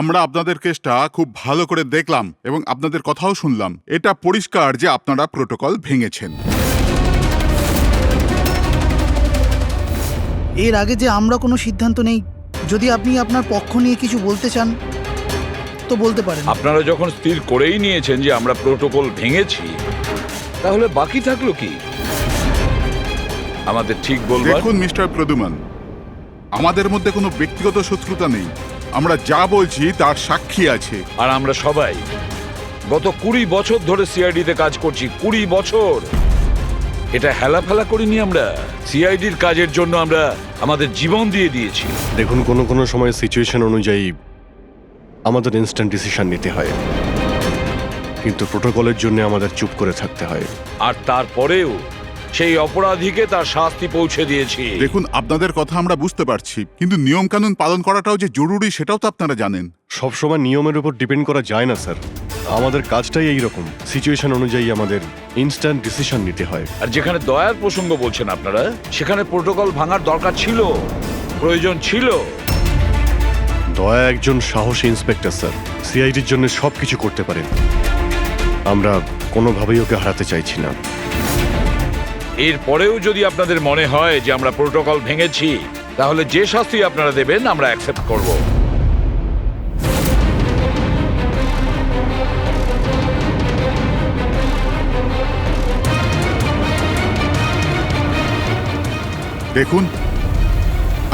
আমরা আপনাদের কেসটা খুব ভালো করে দেখলাম এবং আপনাদের কথাও শুনলাম। এটা পরিষ্কার যে আপনারা প্রোটোকল ভেঙেছেন। এর আগে যে আমরা কোনো সিদ্ধান্ত নেই, যদি আপনি আপনার পক্ষ নিয়ে কিছু বলতে চান তো বলতে পারেন। আপনারা যখন স্থির করেই নিয়েছেন যে আমরা প্রোটোকল ভেঙেছি, তাহলে বাকি থাকলো কি আমাদের ঠিক বলবার? দেখুন মিস্টার প্রদ্যুমান, আমাদের মধ্যে কোনো ব্যক্তিগত শত্রুতা নেই। আমরা যা বলছি তার সাক্ষী আছে। আর আমরা সবাই গত 20 বছর ধরে সিআইডিতে কাজ করছি। 20 বছর। এটা হেলাফেলা করিনি আমরা। সিআইডির কাজের জন্য আমরা আমাদের জীবন দিয়ে দিয়েছি। দেখুন, কোনো সময় সিচুয়েশন অনুযায়ী আমাদের ইনস্ট্যান্ট ডিসিশন নিতে হয়, কিন্তু প্রোটোকলের জন্য আমাদের চুপ করে থাকতে হয়। আর তারপরেও সেই অপরাধীকে তার শাস্তি পৌঁছে দিয়েছি। দেখুন, আপনাদের কথা আমরা বুঝতে পারছি, কিন্তু নিয়ম কানুন পালন করাটাও যে জরুরি সেটাও তো আপনারা জানেন। সবসময় নিয়মের উপর ডিপেন্ড করা যায় না স্যার। আমাদের কাজটাই এইরকম, সিচুয়েশন অনুযায়ী আমাদের ইনস্ট্যান্ট ডিসিশন নিতে হয়। আর যেখানে দয়ার প্রসঙ্গ বলছেন আপনারা, সেখানে প্রোটোকল ভাঙার দরকার ছিল, প্রয়োজন ছিল। দয়া একজন সাহসী ইন্সপেক্টর স্যার, সিআইডির জন্য সবকিছু করতে পারেন। আমরা কোনোভাবেই ওকে হারাতে চাইছি না। এরপরেও যদি আপনাদের মনে হয় যে আমরা প্রোটোকল ভেঙেছি, তাহলে যে শাস্তি আপনারা দেবেন আমরা অ্যাকসেপ্ট করব। দেখুন,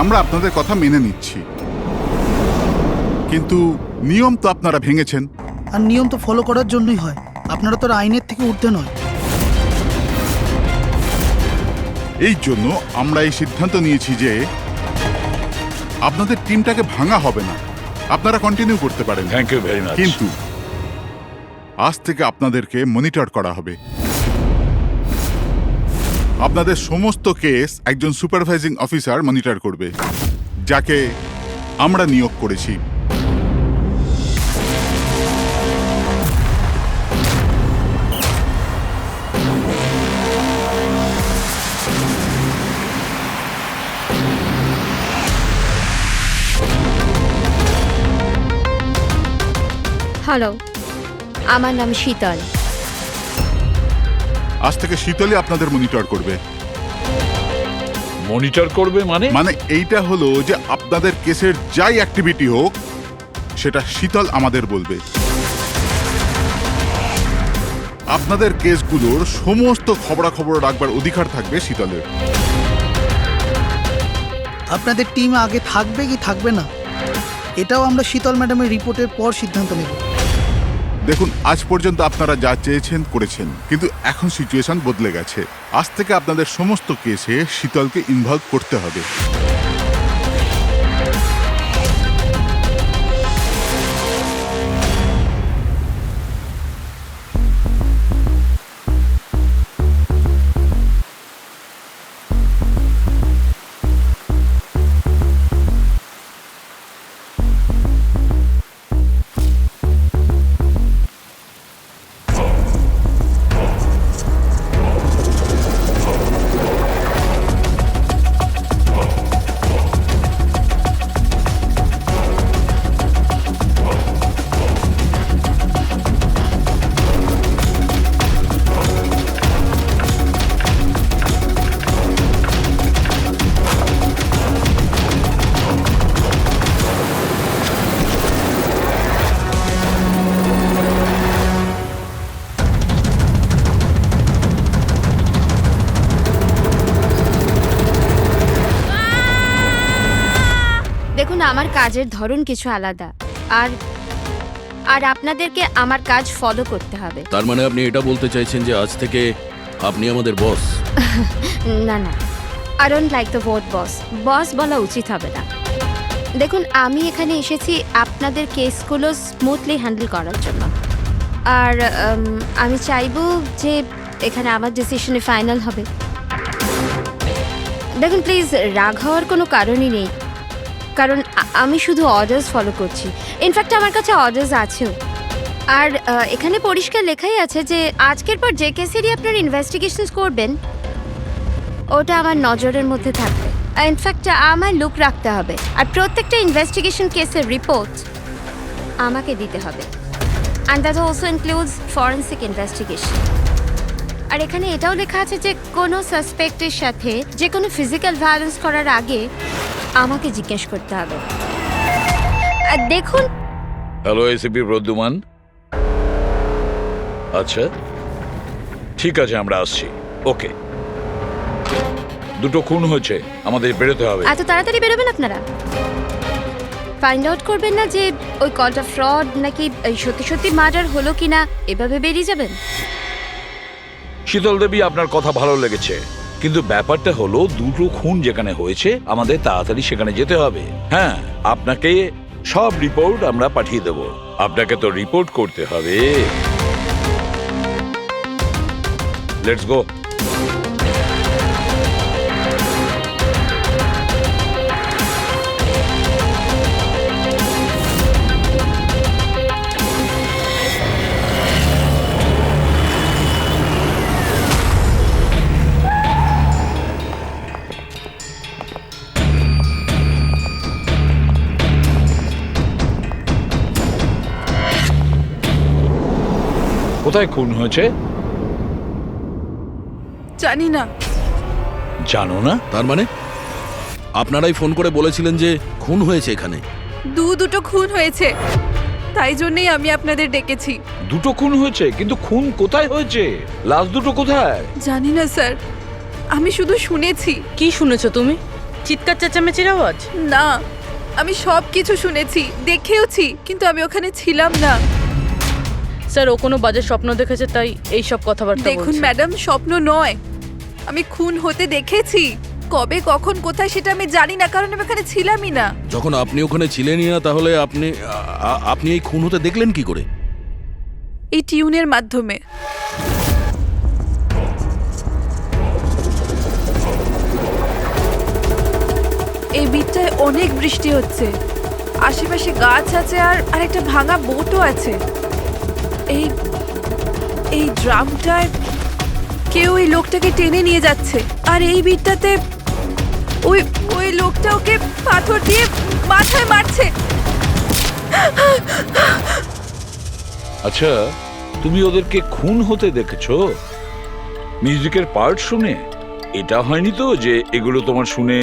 আমরা আপনাদের কথা মেনে নিচ্ছি, কিন্তু নিয়ম তো আপনারা ভেঙেছেন। আর নিয়ম তো ফলো করার জন্যই হয়, আপনারা তো আর আইনের থেকে ঊর্ধ্বে নয়। এই জন্য আমরা এই সিদ্ধান্ত নিয়েছি যে আপনাদের টিমটাকে ভাঙা হবে না, আপনারা কন্টিনিউ করতে পারেন। Thank you very much. কিন্তু আজ থেকে আপনাদেরকে মনিটর করা হবে। আপনাদের সমস্ত কেস একজন সুপারভাইজিং অফিসার মনিটর করবে, যাকে আমরা নিয়োগ করেছি। হ্যালো, আমার নাম শীতল। আজ থেকে শীতলই আপনাদের মনিটর করবে। মনিটর করবে মানে? মানে এইটা হলো যে আপনাদের কেসের যাই অ্যাক্টিভিটি হোক সেটা শীতল আমাদের বলবে। আপনাদের কেসগুলোর সমস্ত খবরাখবর রাখবার অধিকার থাকবে শীতলের। আপনাদের টিম আগে থাকবে কি থাকবে না, এটাও আমরা শীতল ম্যাডামের রিপোর্টের পর সিদ্ধান্ত নেব। দেখুন, আজ পর্যন্ত আপনারা যা চেয়েছেন করেছেন, কিন্তু এখন সিচুয়েশন বদলে গেছে। আজ থেকে আপনাদের সমস্ত কেসে শীতলকে ইনভলভ করতে হবে। দেখুন, আমার কাজের ধরন কিছু আলাদা, আর আর আপনাদেরকে আমার কাজ ফলো করতে হবে। তার মানে আপনি এটা বলতে চাইছেন যে আজ থেকে আপনি আমাদের বস? না না, I don't like the word boss. Boss বলা উচিত হবে না। দেখুন, আমি এখানে এসেছি আপনাদের কেসগুলো স্মুথলি হ্যান্ডেল করার জন্য, আর আমি চাইবো যে এখানে আমার ডিসিশনে ফাইনাল হবে। দেখুন প্লিজ, রাগ হওয়ার কোনো কারণই নেই, কারণ আমি শুধু অর্ডার্স ফলো করছি। ইনফ্যাক্ট আমার কাছে অর্ডার্স আছেও। আর এখানে পরিষ্কার লেখাই আছে যে আজকের পর যে কেসেরই আপনার ইনভেস্টিগেশন করবেন ওটা আমার নজরের মধ্যে থাকবে। ইনফ্যাক্ট আমার লুক রাখতে হবে, আর প্রত্যেকটা ইনভেস্টিগেশন কেসের রিপোর্ট আমাকে দিতে হবে, and that also includes forensic investigation. আর এখানে এটাও লেখা আছে যে কোনো সাসপেক্টের সাথে যে কোনো ফিজিক্যাল ভায়োলেন্স করার আগে আমাকে জিজ্ঞেস করতে হবে। আর দেখুন, হ্যালো এসিপি প্রদ্যুমান। আচ্ছা ঠিক আছে, আমরা আসছি। ওকে, দুটো খুন হয়েছে, আমাদের বেরোতে হবে। এত তাড়াতাড়ি বেরোবেন আপনারা? ফাইন্ড আউট করবেন না যে ওই কলটা ফ্রড নাকি সত্যি সত্যি মার্ডার হলো কিনা, এভাবে বেরিয়ে যাবেন? শীতল দেবী, আপনার কথা ভালো লেগেছে, কিন্তু ব্যাপারটা হলো দুটো খুন যেখানে হয়েছে আমাদের তাড়াতাড়ি সেখানে যেতে হবে। হ্যাঁ, আপনাকে সব রিপোর্ট আমরা পাঠিয়ে দেব। আপনাকে তো রিপোর্ট করতে হবে। Let's go. কোথায় খুন হয়েছে জানি না। জানো না? তার মানে আপনারাই ফোন করে বলেছিলেন যে খুন হয়েছে এখানে? দুটো খুন হয়েছে, তাই জন্যই আমি আপনাদের ডেকেছি। দুটো খুন হয়েছে, কিন্তু খুন কোথায় হয়েছে? লাশ দুটো কোথায়? জানি না স্যার, আমি শুধু শুনেছি। কি শুনেছো তুমি? চিৎকার চেঁচামেচির আওয়াজ? না, আমি সব কিছু শুনেছি, দেখেওছি, কিন্তু আমি ওখানে ছিলাম না। স্যার, ও কোনো বাজে স্বপ্ন দেখেছে তাই এই সব কথাবার্তা দেখুন বলছে। ম্যাডাম, স্বপ্ন নয়, আমি খুন হতে দেখেছি। কবে, কখন, কোথায় সেটা আমি জানি না, কারণ আমি ওখানে ছিলামই না। যখন আপনি ওখানে ছিলেনই না, তাহলে আপনি এই খুন হতে দেখলেন কি করে? এই টিউনের মাধ্যমে। এই বিটটায় অনেক বৃষ্টি হচ্ছে, আশেপাশে গাছ আছে আর একটা ভাঙা বোটও আছে। এই ড্রামটায় কেউ এই লোকটাকে টেনে নিয়ে যাচ্ছে, আর এই বিটটাতে ওই লোকটা ওকে পাথর দিয়ে মাথায় মারছে। আচ্ছা, তুমি ওদেরকে খুন হতে দেখেছো মিউজিকের পার্ট শুনে? এটা হয়নি তো যে এগুলো তোমার শুনে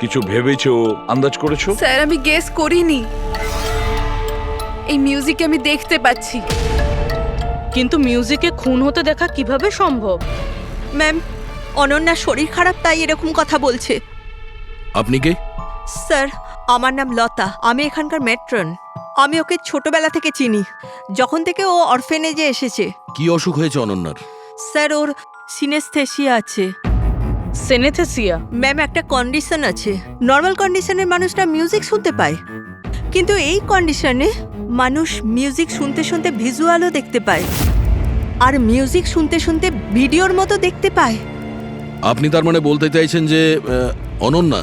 কিছু ভেবেছো, আন্দাজ করেছো? স্যার, আমি গেস করিনি। এই মিউজিক আমি দেখতে পাচ্ছি। কিন্তু মিউজিকে খুন হতে দেখা কিভাবে সম্ভব? ম্যাম, অনন্যার শরীর খারাপ তাই এরকম কথা বলছে। আপনি কে? স্যার, আমার নাম লতা, আমি এখানকার ম্যাট্রন। আমি ওকে ছোটবেলা থেকে চিনি, যখন থেকে ও অরফেনেজে এসেছে। কি অসুখ হয়েছে অনন্যার? স্যার, ওর সিনেস্থেসিয়া আছে। সেনেথেসিয়া? ম্যাম, একটা কন্ডিশন আছে। নর্মাল কন্ডিশনের মানুষরা মিউজিক শুনতে পায়, কিন্তু এই কন্ডিশনে মানুষ মিউজিক শুনতে শুনতে ভিজুয়ালও দেখতে পায়, আর মিউজিক শুনতে শুনতে ভিডিওর মতো দেখতে পায়। আপনি তার মানে বলতে চাইছেন যে অনন্যা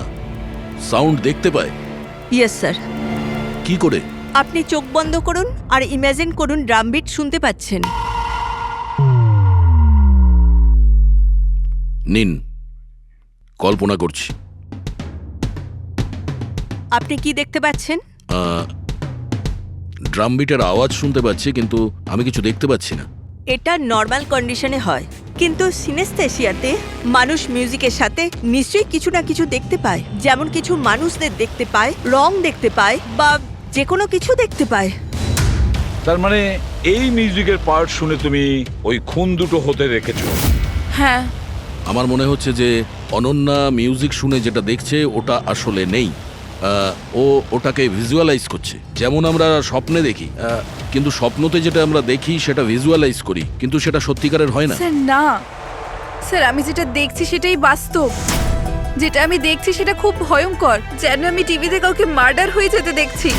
সাউন্ড দেখতে পায়? Yes sir. কি করে? আপনি চোখ বন্ধ করুন আর ইমাজিন করুন ড্রাম বিট শুনতে পাচ্ছেন। নিন, কল্পনা করছি। আপনি কি দেখতে পাচ্ছেন? ড্রাম বিটের আওয়াজ শুনতে পাচ্ছি, কিন্তু আমি কিছু দেখতে পাচ্ছি না। এটা নর্মাল কন্ডিশনে হয়, কিন্তু সিনেস্থেসিয়াতে মানুষ মিউজিকের সাথে নিশ্চয়ই কিছু না কিছু দেখতে পায়। যেমন কিছু মানুষদের দেখতে পায়, রং দেখতে পায়, বা যে কোনো কিছু দেখতে পায়। তার মানে এই মিউজিকের পার্ট শুনে তুমি ওই খুন দুটো হতে দেখেছো? হ্যাঁ। আমার মনে হচ্ছে যে অনন্যা মিউজিক শুনে যেটা দেখছে ওটা আসলে নেই। ও ওটাকে ভিজুয়ালাইজ করছে, যেমন আমরা স্বপ্নে দেখি, কিন্তু স্বপ্নতে যেটা আমরা দেখি সেটা ভিজুয়ালাইজ করি, কিন্তু সেটা সত্যিকারের হয় না। স্যার না, স্যার আমি যেটা দেখছি সেটাই বাস্তব। যেটা আমি দেখছি সেটা খুব ভয়ঙ্কর, যেন আমি টিভিতে কাউকে মার্ডার হয়ে যেতে দেখছি।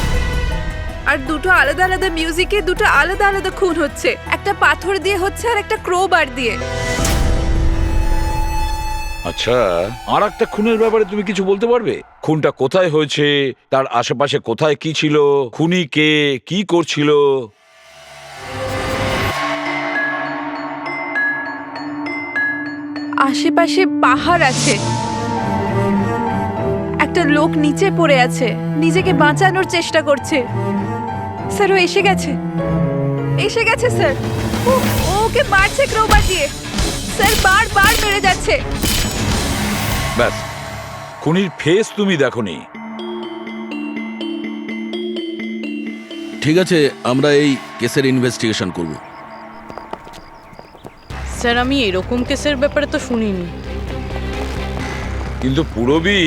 আর দুটো আলাদা আলাদা মিউজিকে দুটো আলাদা আলাদা খুন হচ্ছে, একটা পাথর দিয়ে হচ্ছে আর একটা ক্রোবার দিয়ে। আচ্ছা, আর একটা খুনের ব্যাপারে তুমি কিছু বলতে পারবে? খুনটা কোথায় হয়েছে, তার আশেপাশে কোথায় কি ছিল, খুনি কে, কি করছিল? আশেপাশে পাহাড় আছে, একটা লোক নিচে পড়ে আছে, নিজেকে বাঁচানোর চেষ্টা করছে। স্যার ও এসে গেছে স্যার ও ওকে মারছে ক্রোবার দিয়ে স্যার বারবার মেরে যাচ্ছে। ব্যাস, খুনির ফেস তুমি দেখোনি। ঠিক আছে, আমরা এই কেসের ইনভেস্টিগেশন করব। স্যার আমি এরকম কেসের ব্যাপারে তো শুনিনি। কিন্তু পুরবী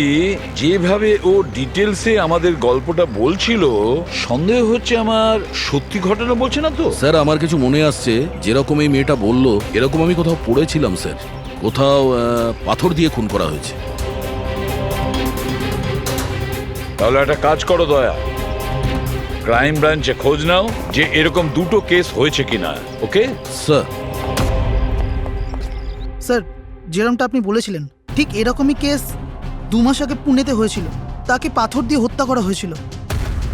যেভাবে ও ডিটেলসে আমাদের গল্পটা বলছিল, সন্দেহ হচ্ছে আমার সত্যি ঘটনা বলছে না তো। স্যার আমার কিছু মনে আসছে, যেরকম এই মেয়েটা বলল এরকম আমি কোথাও পড়েছিলাম স্যার। কোথাও পাথর দিয়ে খুন করা হয়েছে। তাহলে একটা কাজ করো দয়া, ক্রাইম ব্রাঞ্চে খোঁজ নাও যে এরকম দুটো কেস হয়েছে কিনা। Okay sir. স্যার, যেরকমটা আপনি বলেছিলেন ঠিক এরকমই কেস 2 মাস আগে পুনেতে হয়েছিল। তাকে পাথর দিয়ে হত্যা করা হয়েছিল।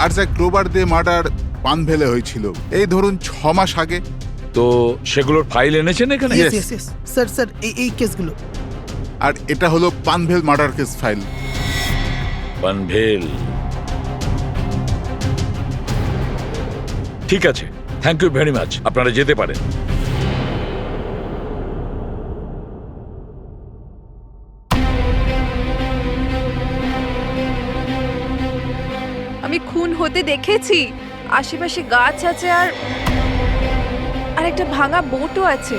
আর যা ক্রোবার দিয়ে মার্ডার পানভেলে হয়েছিল এই ধরুন 6 মাস আগে। তো সেগুলোর ফাইল এনেছেন এখানে? Yes, yes, yes. স্যার এই কেসগুলো। আর এটা হলো Panvel murder case file. Panvel, ঠিক আছে, থ্যাংক ইউ ভেরি মাচ। আপনারা যেতে পারেন। আমি খুন হতে দেখেছি, আশেপাশে গাছ আছে আর একটা ভাঙা বোটও আছে।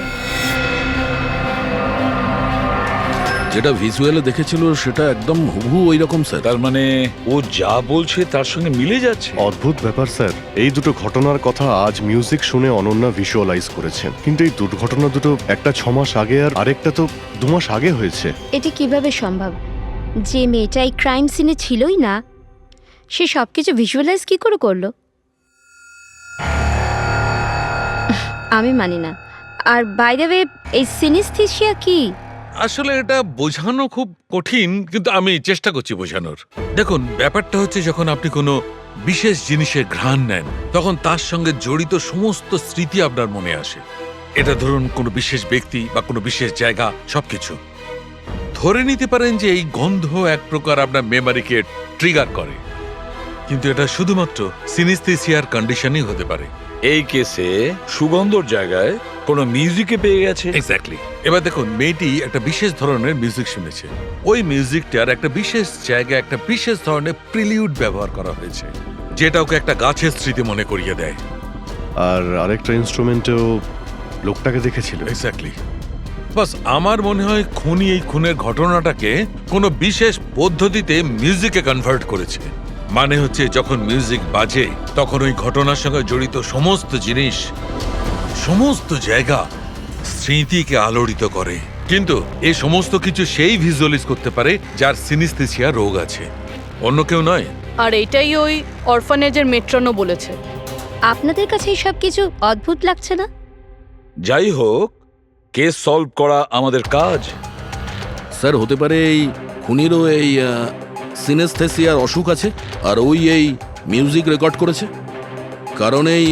যেটা ভিজুয়ালে দেখেছিল সেটা একদম হুবহু ওই রকম স্যার। তার মানে ও যা বলছে তার সঙ্গে মিলে যাচ্ছে। অদ্ভুত ব্যাপার স্যার, এই দুটো ঘটনার কথা আজ মিউজিক শুনে অনন্যা ভিজুয়ালাইজ করেছেন, কিন্তু এই দুর্ঘটনা দুটো একটা 6 মাস আগে আর আরেকটা তো 2 মাস আগে হয়েছে। এটি কিভাবে সম্ভব? যে মেয়েটা এই ক্রাইম সিনে ছিলই না, সে সব কিছু ভিজুয়ালাইজ কি করে করলো? আমি মানি না। আর বাই দ্য ওয়ে, এই সিনেস্থেসিয়া কি? আসলে এটা বোঝানো খুব কঠিন, কিন্তু আমি চেষ্টা করছি বোঝানোর। দেখুন, ব্যাপারটা হচ্ছে যখন আপনি কোনো বিশেষ জিনিসের ঘ্রাণ নেন তখন তার সঙ্গে জড়িত সমস্ত স্মৃতি আপনার মনে আসে। এটা ধরুন কোনো বিশেষ ব্যক্তি বা কোনো বিশেষ জায়গা, সবকিছু ধরে নিতে পারেন যে এই গন্ধ এক প্রকার আপনার মেমোরিকে ট্রিগার করে, কিন্তু এটা শুধুমাত্র সিনেস্থেসিয়ার কন্ডিশনই হতে পারে। এই কেসে সুগন্ধর জায়গায় কোনো মিউজিকে পেয়ে গেছে। এক্স্যাক্টলি। এবার দেখুন, মেয়েটি একটা বিশেষ ধরনের মিউজিক শুনেছে। ওই মিউজিকটার একটা বিশেষ জায়গায় একটা বিশেষ ধরনের প্রিলিউড ব্যবহার করা হয়েছে, যেটা ওকে একটা গাছের স্মৃতি মনে করিয়ে দেয়। আর আরেকটা ইনস্ট্রুমেন্টেও লোকটাকে দেখেছিল। এক্স্যাক্টলি। বাস আমার মনে হয় খুনি এই খুনের ঘটনাটাকে কোনো বিশেষ পদ্ধতিতে মিউজিকে কনভার্ট করেছে। মানে হচ্ছে যখন মিউজিক বাজে তখন ওই ঘটনার সঙ্গে জড়িত সমস্ত জিনিস, সমস্ত জায়গা স্মৃতিকে আলোড়িত করে। কিন্তু এই সমস্ত কিছু সেই ভিজুয়ালাইজ করতে পারে যার সিনেস্থেসিয়া রোগ আছে, অন্য কেউ নয়। আর এটাই ওই অরফানেজের মেট্রনও বলেছে। আপনাদের কাছে এইসব কিছু অদ্ভুত লাগছে না? যাই হোক, কেস সলভ করা আমাদের কাজ। স্যার হতে পারে এই খুনিরও এই সিনেস্থেসিয়ার অসুখ আছে, আর ওই এই মিউজিক রেকর্ড করেছে, কারণ এই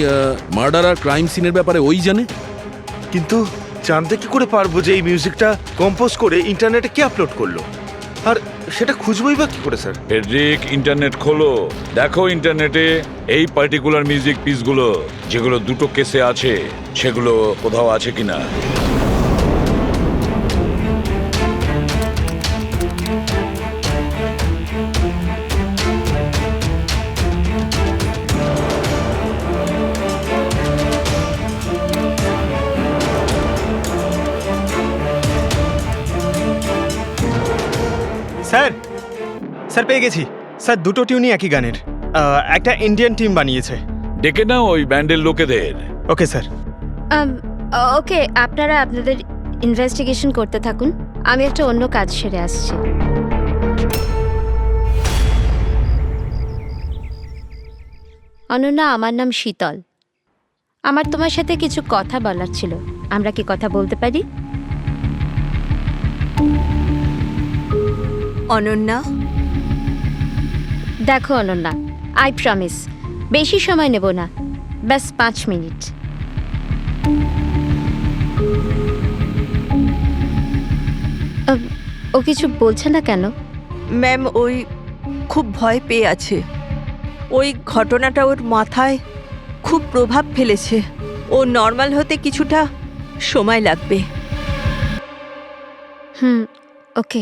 মার্ডার আর ক্রাইম সিনের ব্যাপারে ওই জানে। কিন্তু জানতে কি করে পারবো যে এই মিউজিকটা কম্পোজ করে ইন্টারনেটে কে আপলোড করলো? আর সেটা খুঁজবই বা কি করে স্যার? ফেডরিক, ইন্টারনেট খোলো, দেখো ইন্টারনেটে এই পার্টিকুলার মিউজিক পিসগুলো যেগুলো দুটো কেসে আছে সেগুলো কোথাও আছে কিনা। স্যার পেয়ে গেছি স্যার, দুটো টিউনই একই গানের। একটা ইন্ডিয়ান টিম বানিয়েছে। ডেকে নাও ওই ব্যান্ডের লোকেদের। Okay sir. ওকে, আপনারা আপনাদের ইনভেস্টিগেশন করতে থাকুন, আমি একটা অন্য কাজ সেরে আসছি। অনন্যা, আমার নাম শীতল। আমার তোমার সাথে কিছু কথা বলার ছিল। আমরা কি কথা বলতে পারি? অনন্যা, দেখো অনন্যা, আই প্রমিস বেশি সময় নেব না, ব্যাস 5 মিনিট। ও কিছু বলছে না কেন? ম্যাম ওই খুব ভয় পেয়ে আছে। ওই ঘটনাটা ওর মাথায় খুব প্রভাব ফেলেছে। ও নর্মাল হতে কিছুটা সময় লাগবে। ওকে।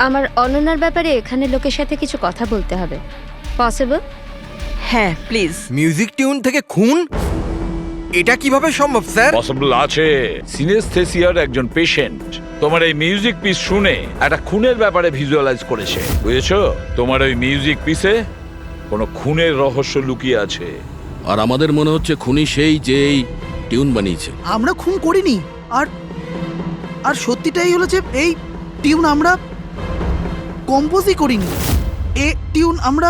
আমার অনন্যার ব্যাপারে এখানে লোকের সাথে কিছু কথা বলতে হবে। পসিবল? হ্যাঁ প্লিজ। মিউজিক টিউন থেকে খুন, এটা কিভাবে সম্ভব স্যার? পসিবল আছে। সিনেস্থেসিয়ার একজন পেশেন্ট তোমার এই মিউজিক পিস শুনে একটা খুনের ব্যাপারে ভিজুয়ালাইজ করেছে, বুঝেছো? তোমার ওই মিউজিক পিসে কোনো খুনের রহস্য লুকিয়ে আছে। আর আমাদের মনে হচ্ছে খুনি সেই যে এই টিউন বানিয়েছে। আমরা খুন করিনি। আর আর সত্যিটাই হলো যে এই টিউন আমরা কম্পোজই করিনি। এই টিউন আমরা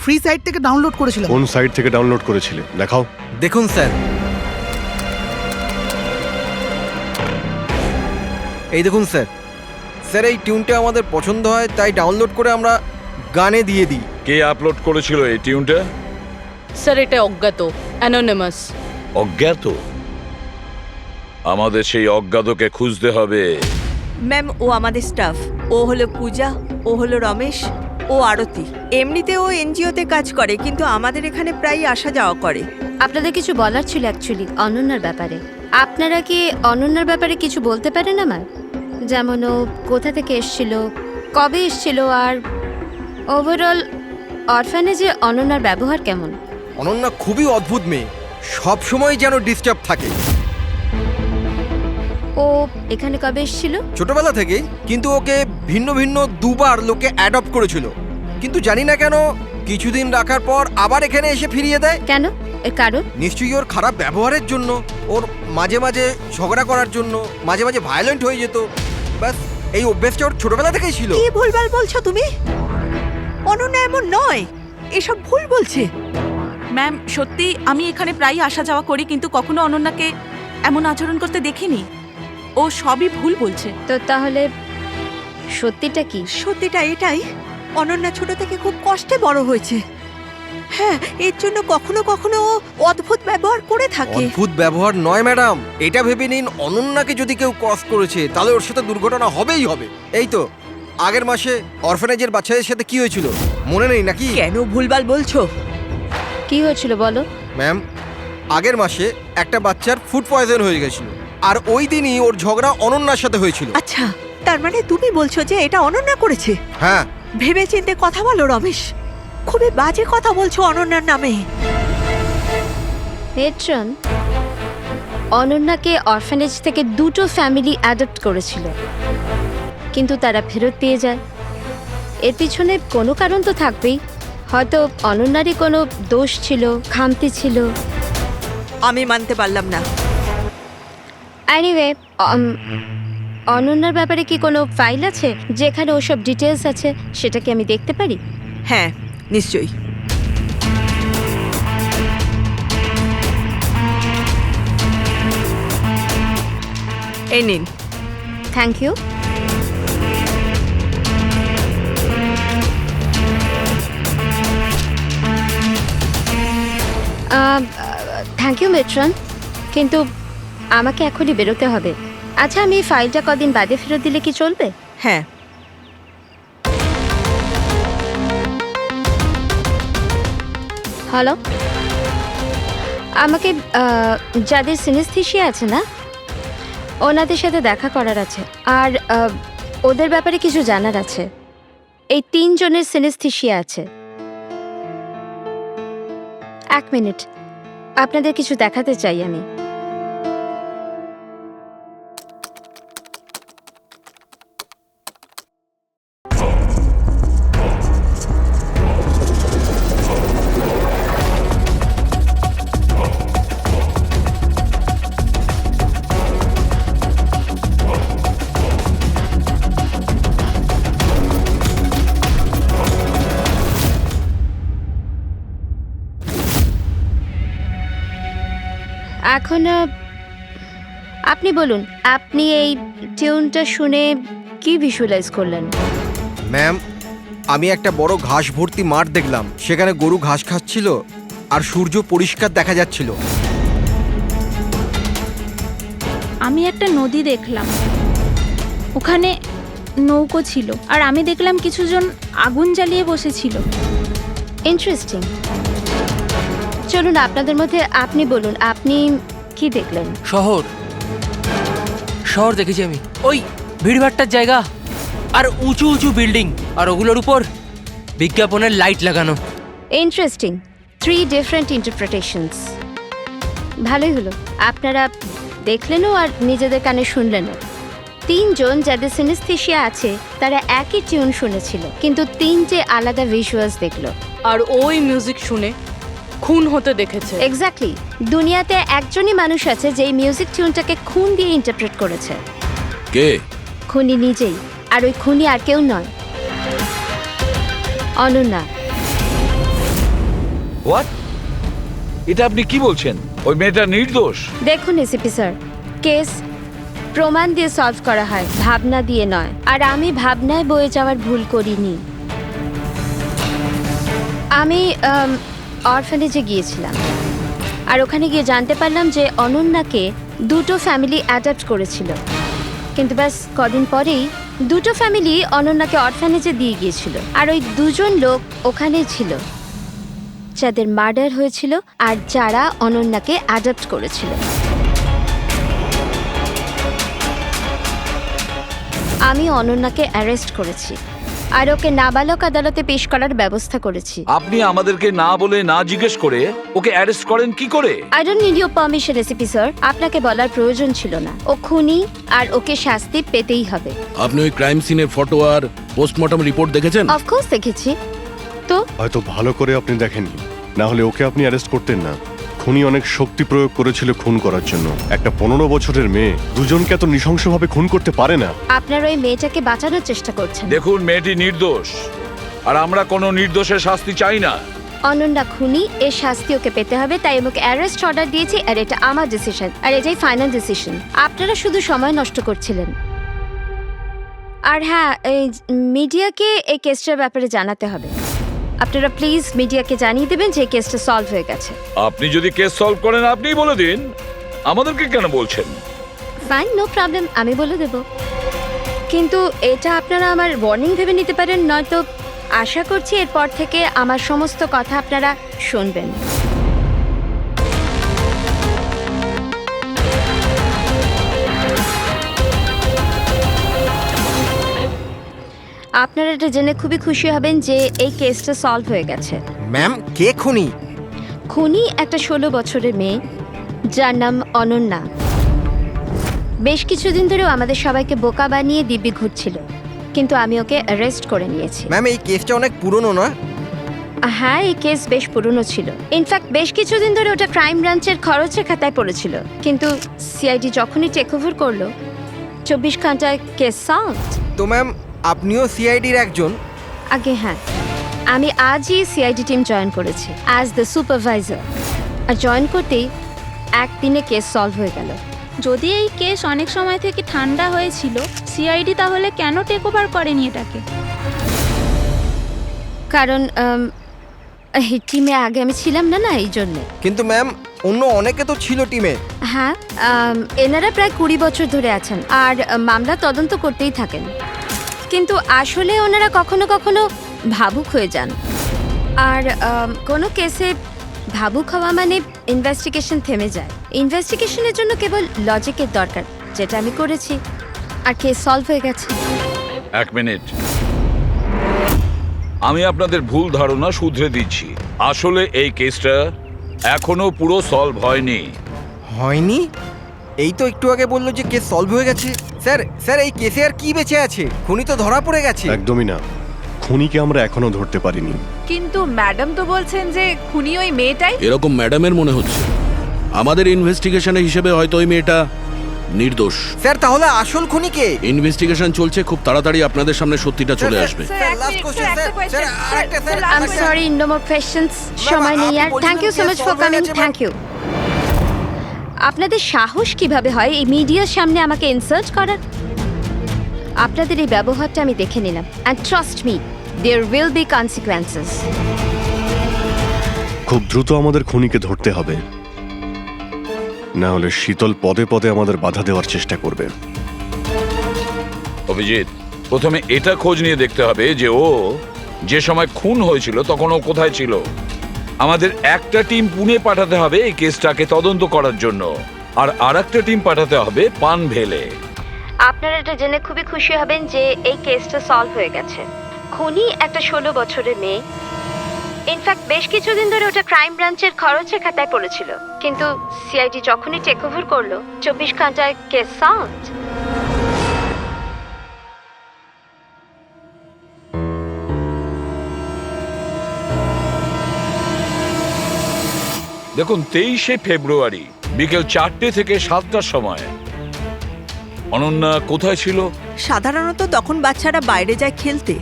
ফ্রি সাইট থেকে ডাউনলোড করেছিলাম। কোন সাইট থেকে ডাউনলোড করেছিলে দেখাও। দেখুন স্যার, এই দেখুন স্যার। স্যার এই টিউনটা আমাদের পছন্দ হয় তাই ডাউনলোড করে আমরা গানে দিয়ে দিই। কে আপলোড করেছিল এই টিউনটা? স্যার এটা অজ্ঞাত, অ্যানোনিমাস। অজ্ঞাত? আমাদের সেই অজ্ঞাতকে খুঁজতে হবে। ম্যাম ও আমাদের স্টাফ। ও হলো পূজা, ও হলো রমেশ, ও আরতি। এমনিতে ও এনজিওতে কাজ করে, কিন্তু আমাদের এখানে প্রায়ই আসা যাওয়া করে। আপনাদের কিছু বলার ছিল অ্যাকচুয়ালি অনন্যার ব্যাপারে। আপনারা কি অনন্যার ব্যাপারে কিছু বলতে পারেন আমার? যেমন ও কোথা থেকে এসেছিল, কবে এসেছিল, আর ওভারঅল অরফানেজে অনন্যার ব্যবহার কেমন? অনন্যা খুবই অদ্ভুত মেয়ে, সব সময় যেন ডিস্টার্ব থাকে। ও এখানে কবে এসেছিল? ছোটবেলা থেকেই, কিন্তু ওকে ভিন্ন ভিন্ন দুবার লোকে অ্যাডপ্ট করেছিল, কিন্তু জানি না কেন কিছুদিন রাখার পর আবার এখানে এসে ফিরিয়ে দেয়। কেন? এর কারণ? নিশ্চয়ই ওর খারাপ ব্যবহারের জন্য, ওর মাঝে মাঝে ঝগড়া করার জন্য, মাঝে মাঝে ভায়োলেন্ট হয়ে যেত। ব্যাস এই অভ্যেসটা ওর ছোটবেলা থেকেই ছিল। কি ভুলভাল বলছো তুমি? অনন্যা এমন নয়, এসব ভুল বলছে। ম্যাম সত্যি আমি এখানে প্রায়ই আসা যাওয়া করি, কিন্তু কখনো অনন্যাকে এমন আচরণ করতে দেখিনি। ও সবই ভুল বলছে। তো তাহলে সত্যিটা কি? সত্যিটা এটাই, অনন্যা ছোট থেকে খুব কষ্টে বড় হয়েছে। হ্যাঁ, এর জন্য কখনো কখনো ও অদ্ভুত ব্যবহার করে থাকে। অদ্ভুত ব্যবহার নয় ম্যাডাম, এটা ভেবে নিন অনন্যাকে যদি কেউ ক্রস করেছে তাহলে ওর সাথে দুর্ঘটনা হবেই হবে। এই তো আগের মাসে অরফানেজের বাচ্চাদের সাথে কি হয়েছিল মনে নেই নাকি? কেন ভুলভাল বলছো? কি হয়েছিল বলো। ম্যাম আগের মাসে একটা বাচ্চার ফুড পয়জন হয়ে গেছিল, আর ওই দিনই ওর ঝগড়া অনন্যার সাথে হয়েছিল। আচ্ছা, তার মানে তুমি বলছো যে এটা অনন্যা করেছে? হ্যাঁ। ভেবে চিন্তে কথা বলো রমেশ, খুবই বাজে কথা বলছো অনন্যার নামে। মেট্রন, অনন্যাকে অরফানেজ থেকে দুটো ফ্যামিলি অ্যাডপ্ট করেছিল, কিন্তু তারা ফেরত দিয়ে যায়। এর পিছনে কোনো কারণ তো থাকবেই। হয়তো অনন্যারই কোনো দোষ ছিল, খামতি ছিল। আমি মানতে পারলাম না। এনিওয়ে, অনন্যার ব্যাপারে কি কোনো ফাইল আছে যেখানে ওসব ডিটেলস আছে? সেটা কি আমি দেখতে পারি? হ্যাঁ নিশ্চয়ই। এই নিন। Thank you. Thank you matron, কিন্তু আমাকে এখনই বেরোতে হবে। আচ্ছা, আমি এই ফাইলটা কদিন বাদে ফেরত দিলে কি চলবে? হ্যাঁ। হ্যালো, আমাকে যাদের সিনেস্থেসিয়া আছে না, ওনাদের সাথে দেখা করার আছে, আর ওদের ব্যাপারে কিছু জানার আছে। এই 3 জনের সিনেস্থেসিয়া আছে। 1 মিনিট, আপনাদের কিছু দেখাতে চাই আমি। এখন আপনি বলুন, আপনি এই টিউনটা শুনে কি ভিজুয়ালাইজ করলেন? ম্যাম আমি একটা বড় ঘাস ভর্তি মাঠ দেখলাম, সেখানে গরু ঘাস খাচ্ছিল আর সূর্য পরিষ্কার দেখা যাচ্ছিল। আমি একটা নদী দেখলাম, ওখানে নৌকো ছিল, আর আমি দেখলাম কিছুজন আগুন জ্বালিয়ে বসেছিল। ইন্টারেস্টিং। চলুন আপনাদের মধ্যে আপনি বলুন, আপনি কি দেখলেন? শহর শহর দেখেছি আমি, ওই ভিড়ভাট্টার জায়গা আর উঁচু উঁচু বিল্ডিং আর ওগুলোর উপর বিজ্ঞাপনের লাইট লাগানো। Interesting, 3 different interpretations. ভালোই হলো, আপনারা দেখলেনও আর নিজেদের কানে শুনলেনও। 3 জন যাদের সিনেস্থেশিয়া আছে তারা একই টিউন শুনেছিল, কিন্তু 3টে আলাদা ভিজুয়ালস দেখলো। আর ওই মিউজিক শুনে খুন হতে দেখেছে। এক্স্যাক্টলি, দুনিয়াতে একজনই মানুষ আছে যে এই মিউজিক টিউনটাকে খুন দিয়ে ইন্টারপ্রেট করেছে। কে? খুনি নিজেই, আর ওই খুনি আর কেউ নয়, অনন্যা। হোয়াট? এটা আপনি কি বলছেন? ওই মেয়েটা নির্দোষ? দেখুন এসিপি স্যার, কেস প্রমাণ দিয়ে সলভ করা হয়, ভাবনা দিয়ে নয়। আর আমি ভাবনায় বয়ে যাওয়ার ভুল করিনি। আমি অরফানেজে গিয়েছিলাম, আর ওখানে গিয়ে জানতে পারলাম যে অনন্যাকে 2টো ফ্যামিলি অ্যাডাপ্ট করেছিল। কিন্তু ব্যাস কদিন পরেই 2টো ফ্যামিলি অনন্যাকে অরফানেজে দিয়ে গিয়েছিল। আর ওই 2জন লোক ওখানেই ছিল যাদের মার্ডার হয়েছিল আর যারা অনন্যাকে অ্যাডাপ্ট করেছিল। আমি অনন্যাকে অ্যারেস্ট করেছি আর ওকে নাবালক আদালতে পেশ করার ব্যবস্থা করেছি। আপনি আমাদেরকে না বলে না জিজ্ঞেস করে ওকে অ্যারেস্ট করেন কি করে? I don't need your permission ACP sir, আপনাকে বলার প্রয়োজন ছিল না। ও খুনি আর ওকে শাস্তি পেতেই হবে। আপনি ওই ক্রাইম সিনের ফটো আর পোস্টমর্টম রিপোর্ট দেখেছেন? অফকোর্স দেখেছি। তো হয়তো ভালো করে আপনি দেখেননি, না হলে ওকে আপনি অ্যারেস্ট করতেন না। খুনি অনেক শক্তি প্রয়োগ করেছিল খুন করার জন্য। একটা 15 বছরের মেয়ে 2জনকে এত নৃশংসভাবে খুন করতে পারে না। আপনার ওই মেয়েটাকে বাঁচানোর চেষ্টা করছেন। দেখুন, মেয়েটি নির্দোষ, আর আমরা কোনো নির্দোষের শাস্তি চাই না। অনন্যা খুনি, এর শাস্তি ওকে পেতে হবে, তাই আমাকে অ্যারেস্ট অর্ডার দিয়েছি। আর এটা আমার ডিসিশন, আর এটাই ফাইনাল ডিসিশন। আপনারা শুধু সময় নষ্ট করছিলেন। আর হ্যাঁ, এই মিডিয়াকে এই কেসটার ব্যাপারে জানাতে হবে। আপনারা প্লিজ মিডিয়াকে জানিয়ে দেবেন যে কেসটা সলভ হয়ে গেছে। আপনি যদি কেস সলভ করেন আপনিই বলে দিন, আমাদেরকে কেন বলছেন? ফাইন, নো প্রবলেম, আমি বলে দেব। কিন্তু এটা আপনারা আমার ওয়ার্নিং ভেবে নিতে পারেন, নয়তো আশা করছি এরপর থেকে আমার সমস্ত কথা আপনারা শুনবেন। আপনারা এটা জেনে খুবই খুশি হবেন যে এই কেসটা সলভ হয়ে গেছে। ম্যাম, কে খুনি? খুনি একটা 16 বছরের মেয়ে যার নাম অনন্যা। বেশ কিছুদিন ধরেও আমাদের সবাইকে বোকা বানিয়ে দিব্যি ঘুরছিল, কিন্তু আমি ওকে অ্যারেস্ট করে নিয়েছি। ম্যাম, এই কেসটা অনেক পুরনো না? হ্যাঁ, এই কেস বেশ পুরনো ছিল। ইনফ্যাক্ট বেশ কিছুদিন ধরে ওটা ক্রাইম ব্রাঞ্চের খরচের খাতায় পড়েছিল, কিন্তু সিআইডি যখনই টেক ওভার করলো 24 ঘন্টায় কেস সলভ। তো ম্যাম, আপনিও সিআইডির একজন? আগে হ্যাঁ, আমি আজই সিআইডি টিম জয়েন করেছি অ্যাজ দ্য সুপারভাইজার। আর জয়েন করতেই একদিনে কেস সলভ হয়ে গেল। যদি এই কেস অনেক সময় থেকে ঠান্ডা হয়েছিল, সিআইডি তাহলে কেন টেক ওভার করেনি এটাকে? কারণ এই টিমে আগে আমি ছিলাম না, এই জন্যে। কিন্তু ম্যাম, অন্য অনেকে তো ছিল টিমে। হ্যাঁ, এনারা প্রায় 20 বছর ধরে আছেন আর মামলা তদন্ত করতেই থাকেন, কিন্তু আসলে ওনারা কখনো কখনো ভাবুক হয়ে যান। আর কোনো কেসে ভাবুক হওয়া মানে ইনভেস্টিগেশন থেমে যায়। ইনভেস্টিগেশনের জন্য কেবল লজিকের দরকার, যেটা আমি করেছি, আর কেস সলভ হয়ে গেছে। 1 মিনিট, আমি আপনাদের ভুল ধারণা শুধরে দিচ্ছি। আসলে এই কেসটা এখনো পুরো সলভ হয়নি। হয়নি? এই তো একটু আগে বললো যে কেস সলভ হয়ে গেছে। স্যার স্যার, এই কেসে আর কি বেঁচে আছে? খুনি তো ধরা পড়ে গেছে। একদমই না, খুনিকে আমরা এখনো ধরতে পারিনি। কিন্তু ম্যাডাম তো বলছেন যে খুনি ওই মেয়েটাই। এরকম ম্যাডামের মনে হচ্ছে। আমাদের ইনভেস্টিগেশনের হিসেবে হয়তো ওই মেয়েটা নির্দোষ। স্যার, তাহলে আসল খুনি কে? ইনভেস্টিগেশন চলছে, খুব তাড়াতাড়ি আপনাদের সামনে সত্যিটা চলে আসবে। I'm sorry, no more questions. সময় নেই আর। Thank you so much for coming. Thank you. আপনাদের সাহস কিভাবে হয় এই মিডিয়ার সামনে আমাকে ইনসাল্ট করার? আপনাদের এই ব্যবহারটা আমি দেখে নিলাম, and trust me, there will be consequences. খুব দ্রুত আমাদের খুনিকে ধরতে হবে, না হলে শীতল পদে পদে আমাদের বাধা দেওয়ার চেষ্টা করবে। অভিজিৎ, প্রথমে এটা খোঁজ নিয়ে দেখতে হবে যে ও যে সময় খুন হয়েছিল তখন ও কোথায় ছিল? আমাদের একটা টিম পুনে পাঠাতে হবে এই কেসটাকে তদন্ত করার জন্য, আর আরেকটা টিম পাঠাতে হবে পানভেলে। আপনারা এটা জেনে খুবই খুশি হবেন যে এই কেসটা সলভ হয়ে গেছে। খুনি একটা 16 বছরের মেয়ে। ইনফ্যাক্ট বেশ কিছুদিন ধরে ওটা ক্রাইম ব্রাঞ্চের খরচের খাতায় পড়েছিল, কিন্তু সিআইডি যখনই টেক ওভার করলো 24 ঘন্টায় কেস সলভড। দেখুন 23শে ফেব্রুয়ারি বিকেল 4টে থেকে 7টার সময় অনন্যা কোথায় ছিল? সাধারণত তখন বাচ্চারা বাইরে যায় খেলতে,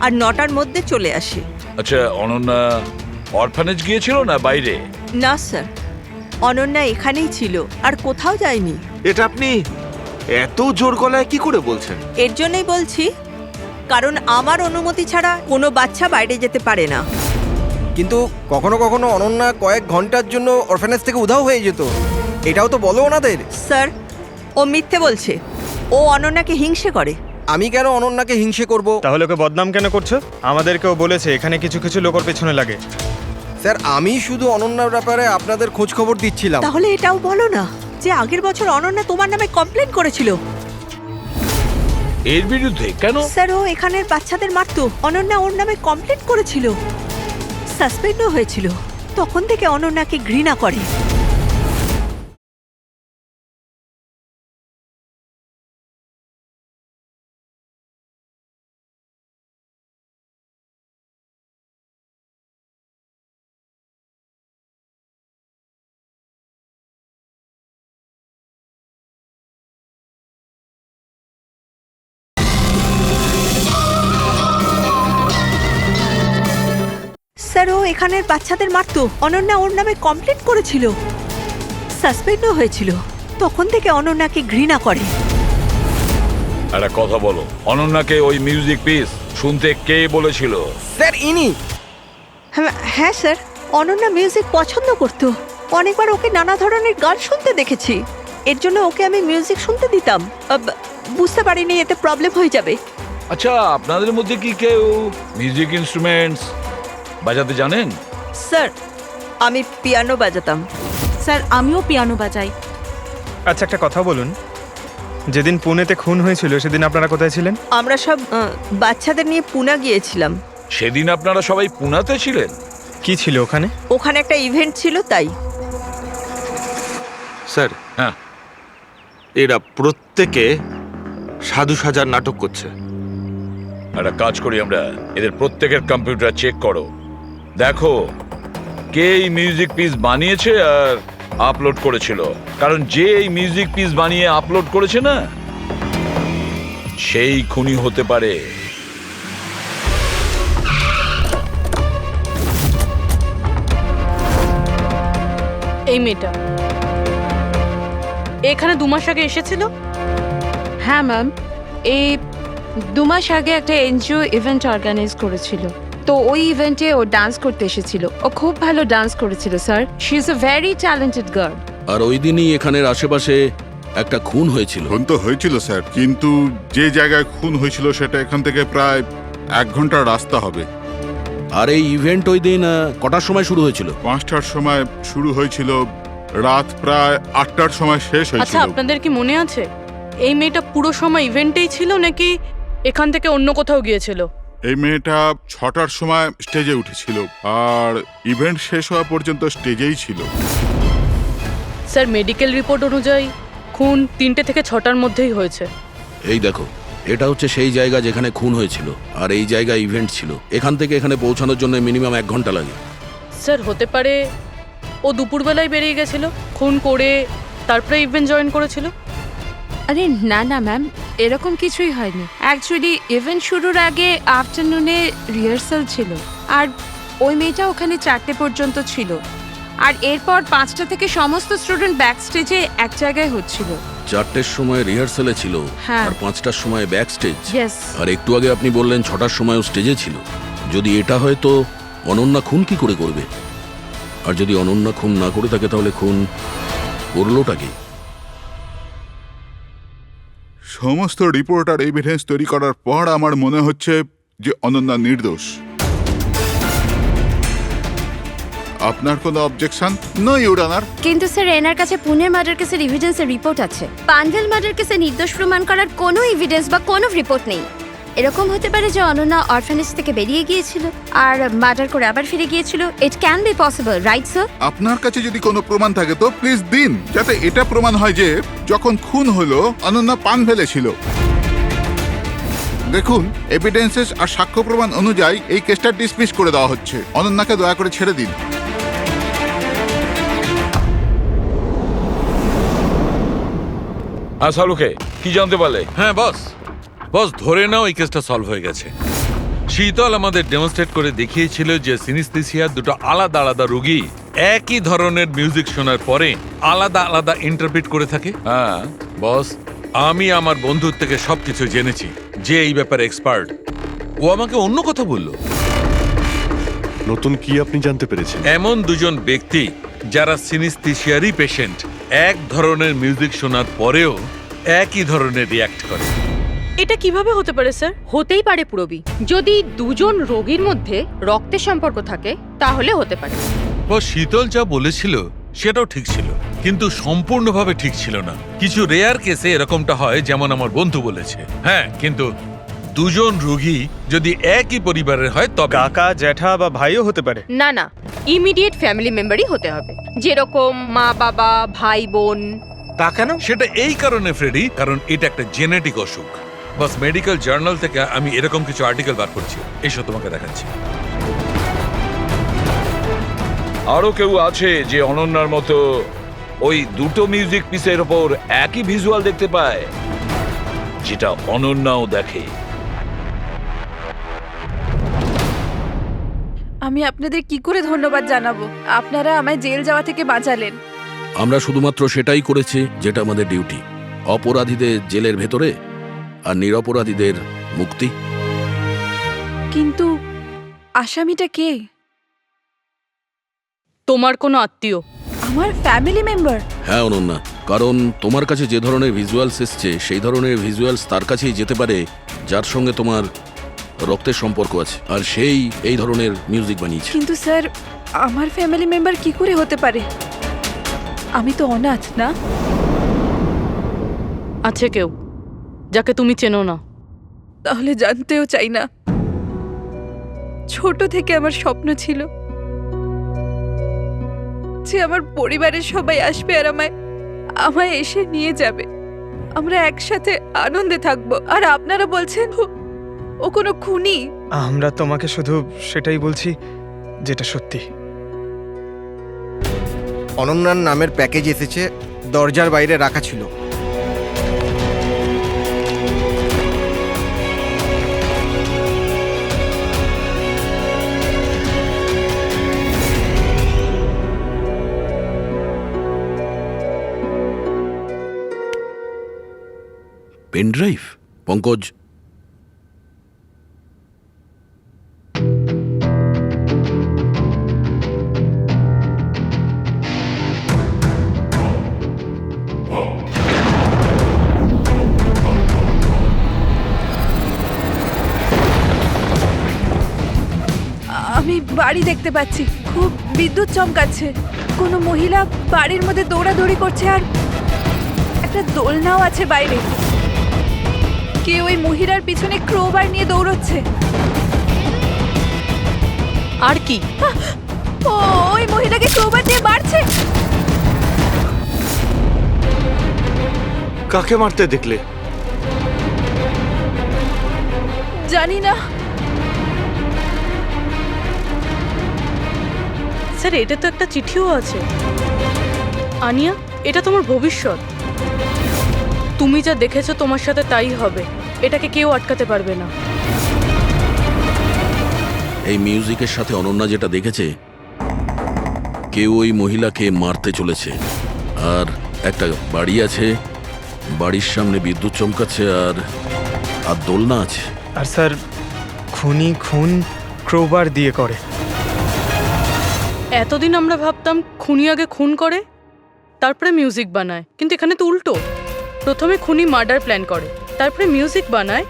আর 9টার মধ্যে চলে আসে। আচ্ছা, অনন্যা অরফানেজ গিয়েছিল না বাইরে? না স্যার, অনন্যা এখানেই ছিল আর কোথাও যায়নি। এটা আপনি এত জোর গলায় কি করে বলছেন? এর জন্যই বলছি, কারণ আমার অনুমতি ছাড়া কোনো বাচ্চা বাইরে যেতে পারে না। কিন্তু কখনো কখনো অনন্যা কয়েক ঘন্টার জন্য অরফানেজ থেকে উধাও হয়ে যেত, এটাও তো বলো ওনাদের। স্যার, ও মিথ্যে বলছে। ও অনন্যাকে হিংসে করে। আমি কেন অনন্যাকে হিংসে করব? তাহলে ওকে বদনাম কেন করছো? আমাদেরকেও বলেছে এখানে কিছু কিছু লোকের পেছনে লাগে। স্যার, আমি শুধু অনন্যার ব্যাপারে আপনাদের খোঁজ খবর দিচ্ছিলাম। তাহলে এটাও বলো না যে আগের বছর অনন্যা তোমার নামে কমপ্লেন করেছিল। এর বিরুদ্ধে কেন? স্যার, ও এখানের বাচ্চাদের মারতো। অনন্যা ওর নামে কমপ্লেন করেছিল, সাসপেন্ডও হয়েছিল। তখন থেকে অনন্যাকে ঘৃণা করে। স্যার, ও এখানের বাচ্চাদের মারতো। অনন্যা ওর নামে কমপ্লেন করেছিল, সাসপেন্ডও হয়েছিল। তখন থেকে অনন্যাকে ঘৃণা করে। একটা কথা বলো, অনন্যাকে ওই মিউজিক পিস শুনতে কে বলেছিল? স্যার, ইনি। হ্যাঁ স্যার, অনন্যা মিউজিক পছন্দ করত। অনেকবার ওকে নানা ধরনের গান শুনতে দেখেছি। এর জন্য ওকে আমি মিউজিক শুনতে দিতাম। বুঝতে পারিনি এতে প্রবলেম হয়ে যাবে। আচ্ছা, আপনাদের মধ্যে কি কেউ মিউজিক ইনস্ট্রুমেন্টস বাজাতে জানেন? স্যার, আমি পিয়ানো বাজাতাম। স্যার, আমিও পিয়ানো বাজাই। আচ্ছা, একটা কথা বলুন, যেদিন পুনেতে খুন হয়েছিল সেদিন আপনারা কোথায় ছিলেন? আমরা সব বাচ্চাদের নিয়ে পুনা গিয়েছিলাম। সেদিন আপনারা সবাই পুনাতে ছিলেন? কি ছিল ওখানে? ওখানে একটা ইভেন্ট ছিল, তাই। স্যার, হ্যাঁ, এরা প্রত্যেকে সাধু সাজার নাটক করছে। একটা কাজ করি আমরা, এদের প্রত্যেকের কম্পিউটার চেক করো, দেখো কে এই মিউজিক পিস বানিয়েছে আর আপলোড করেছিল। কারণ যে এই মিউজিক পিস বানিয়ে আপলোড করেছে না, সেই খুনি হতে পারে। এই মেয়েটা এখানে 2 মাস আগে এসেছিল। হ্যাঁ ম্যাম, এই 2 মাস আগে একটা এনজিও ইভেন্ট অর্গানাইজ করেছিল, তো ওই ইভেন্টে ও ডান্স করতে এসেছিল। ও খুব ভালো ডান্স করেছিল sir. She is a very talented girl. আর ওই দিনই এখানের আশেপাশে একটা খুন হয়েছিল। খুন তো হয়েছিল স্যার, কিন্তু যে জায়গায় খুন হয়েছিল সেটা এখান থেকে প্রায় 1 ঘন্টার রাস্তা হবে। আর এই ইভেন্ট ওই দিন কটার সময় শুরু হয়েছিল? 5টার সময় শুরু হয়েছিল, রাত প্রায় 8টার সময় শেষ আচ্ছা, হয়েছিল। আপনাদের কি মনে আছে এই মেয়েটা পুরো সময় ইভেন্টেই ছিল নাকি এখান থেকে অন্য কোথাও গিয়েছিল? এই মেয়েটা 6টার সময় স্টেজে উঠেছিল, আর ইভেন্ট শেষ হওয়া পর্যন্ত স্টেজেই ছিল। স্যার, মেডিকেল রিপোর্ট অনুযায়ী খুন 3টে থেকে 6টার মধ্যেই হয়েছে। এই দেখো, এটা হচ্ছে সেই জায়গা যেখানে খুন হয়েছিল, আর এই জায়গায় ইভেন্ট ছিল। এখান থেকে এখানে পৌঁছানোর জন্য মিনিমাম 1 ঘন্টা লাগে। স্যার, হতে পারে ও দুপুরবেলায় বেরিয়ে গেছিল, খুন করে তারপরে ইভেন্ট জয়েন করেছিল। আরে না না ম্যাম, এরকম কিছুই হয়নি। অ্যাকচুয়ালি ইভেন্ট শুরুর আগে আফটারনুনে রিহার্সাল ছিল, আর ওই মেয়েটা ওখানে 4টে পর্যন্ত ছিল, আর এরপর 5টা থেকে সমস্ত স্টুডেন্ট ব্যাক স্টেজে এক জায়গায় হচ্ছিল। 4টের সময় রিহার্সালে ছিল, হ্যাঁ। আর 5টার সময় ব্যাক স্টেজ। Yes. আর একটু আগে আপনি বললেন 6টার সময়ও স্টেজে ছিল। যদি এটা হয় তো অনন্যা খুন কি করে করবে? আর যদি অনন্যা খুন না করে থাকে তাহলে খুন করলোটা কি? সমস্ত রিপোর্ট আর এভিডেন্স তৈরি করার পর আমার মনে হচ্ছে যে অনন্যা নির্দোষ। আপনার কোনো অবজেকশন? No your honour. কিন্তু স্যার এনার কাছে পুনের মার্ডার কেসের এভিডেন্সের রিপোর্ট আছে। পানভেল মার্ডার কেসে নির্দোষ প্রমাণ করার কোনো এভিডেন্স বা কোনো রিপোর্ট নেই। এরকম হতে পারে যে অনন্যা অরফানেজ থেকে বেরিয়ে গিয়েছিল আর মার্ডার করে আবার ফিরে গিয়েছিল। It can be possible, right sir? আপনার কাছে যদি কোনো প্রমাণ থাকে তো প্লিজ দিন, যাতে এটা প্রমাণ হয় যে যখন খুন হলো অনন্যা পানভেলে ছিল। দেখুন, এভিডেন্সেস আর সাক্ষ্য প্রমাণ অনুযায়ী এই কেসটা ডিসমিস করে দেওয়া হচ্ছে। অনন্যাকে দয়া করে ছেড়ে দিন। শাহরুখে কি জানতে পারলে? হ্যাঁ বস, বস ধরে নাও এই কেসটা সলভ হয়ে গেছে। শীতল আমাদের ডেমনস্ট্রেট করে দেখিয়েছিল যে সিনিস্থেসিয়ার দুটো আলাদা আলাদা রোগী একই ধরনের মিউজিক শোনার পরে আলাদা আলাদা ইন্টারপ্রিট করে থাকে। হ্যাঁ বস, আমি আমার বন্ধুর থেকে সবকিছু জেনেছি, যে এই ব্যাপারে এক্সপার্ট। ও আমাকে অন্য কথা বলল। নতুন কি আপনি জানতে পেরেছেন? এমন দুজন ব্যক্তি যারা সিনিস্থেসিয়ারই পেশেন্ট এক ধরনের মিউজিক শোনার পরেও একই ধরনের রিয়াক্ট করে। এটা কিভাবে হতে পারে স্যার? হতেই পারে পুরবি, যদি দুজন রোগীর মধ্যে রক্তের সম্পর্ক থাকে তাহলে হতে পারে। ও শীতল যা বলেছিল সেটাও ঠিক ছিল, কিন্তু সম্পূর্ণভাবে ঠিক ছিল না। কিছু রেয়ার কেসে এরকমটা হয়, যেমন আমার বন্ধু বলেছে। হ্যাঁ, কিন্তু দুজন রোগী যদি একই পরিবারের হয় তবে কাকা, জ্যাঠা বা ভাইও হতে পারে। না না, ইমিডিয়েট ফ্যামিলি মেম্বারই হতে হবে, যেরকম মা বাবা, ভাই বোন। তা কেন? সেটা এই কারণে ফ্রেডি, কারণ এটা একটা জেনেটিক অসুখ। বাস মেডিকেল জার্নাল থেকে আমি এরকম কিছু আর্টিকেল বার করছি, এসব তোমাকে দেখাচ্ছি। আরো কেউ আছে যে অনন্যার মতো ওই দুটো মিউজিক পিসের ওপর একই ভিজুয়াল দেখতে পায়, যেটা অনন্যাও দেখে? আমি আপনাদের কি করে ধন্যবাদ জানাবো? আপনারা আমায় জেল যাওয়া থেকে বাঁচালেন। আমরা শুধুমাত্র সেটাই করেছি যেটা আমাদের ডিউটি, অপরাধীদের জেলের ভেতরে আর নিরপরাধীদের মুক্তি। কিন্তু আসামিটা কে? তোমার কোনো আত্মীয়। আমার ফ্যামিলি মেম্বার? হ্যাঁ অনন্যা, কারণ তোমার কাছে যে ধরনের ভিজুয়ালস এসছে সেই ধরনের ভিজুয়ালস তার কাছেই যেতে পারে যার সঙ্গে তোমার রক্তের সম্পর্ক আছে, আর সেই এই ধরনের মিউজিক বানিয়েছে। কিন্তু স্যার, আমার ফ্যামিলি মেম্বার কি করে হতে পারে? আমি তো অনাথ, না? আছে কেউ যাকে তুমি চেনো না? তাহলে জানতেও চাই না। ছোট থেকে আমার স্বপ্ন ছিল যে আমার পরিবারের সবাই আসবে আর আমায় এসে নিয়ে যাবে, আমরা একসাথে আনন্দে থাকবো। আর আপনারা বলছেন ও কোনো খুনি? আমরা তোমাকে শুধু সেটাই বলছি যেটা সত্যি। অনন্যার নামের প্যাকেজ এসেছে, দরজার বাইরে রাখা ছিল। Pen drive? পঙ্কজ, আমি বাড়ি দেখতে পাচ্ছি, খুব বিদ্যুৎ চমকাচ্ছে। কোনো মহিলা বাড়ির মধ্যে দৌড়াদৌড়ি করছে আর একটা দোলনাও আছে বাইরে। কেউ ওই মহিলার পিছনে ক্রোবার নিয়ে দৌড়চ্ছে। আর কি? ওই মহিলাকে ক্রোবার দিয়ে মারছে। কাকে মারতে দেখলে? জানি না স্যার, এটা তো একটা চিঠিও আছে। আনিয়া, এটা তোমার ভবিষ্যৎ। তুমি যা দেখেছো তোমার সাথে তাই হবে, এটাকে কেউ আটকাতে পারবে না। এই মিউজিকের সাথে অনন্যা যেটা দেখেছে, কেউ ওই মহিলাকে মারতে চলেছে। আর একটা বাড়ি আছে, বাড়ির সামনে বিদ্যুৎ চমকাচ্ছে, আর দোলনা আছে। আর স্যার, খুনি খুন ক্রোবার দিয়ে করে। এতদিন আমরা ভাবতাম খুনি আগে খুন করে তারপরে মিউজিক বানায়, কিন্তু এখানে তো উল্টো। প্রথমে খুনি মার্ডার প্ল্যান করে, তারপরে মিউজিক বানায়,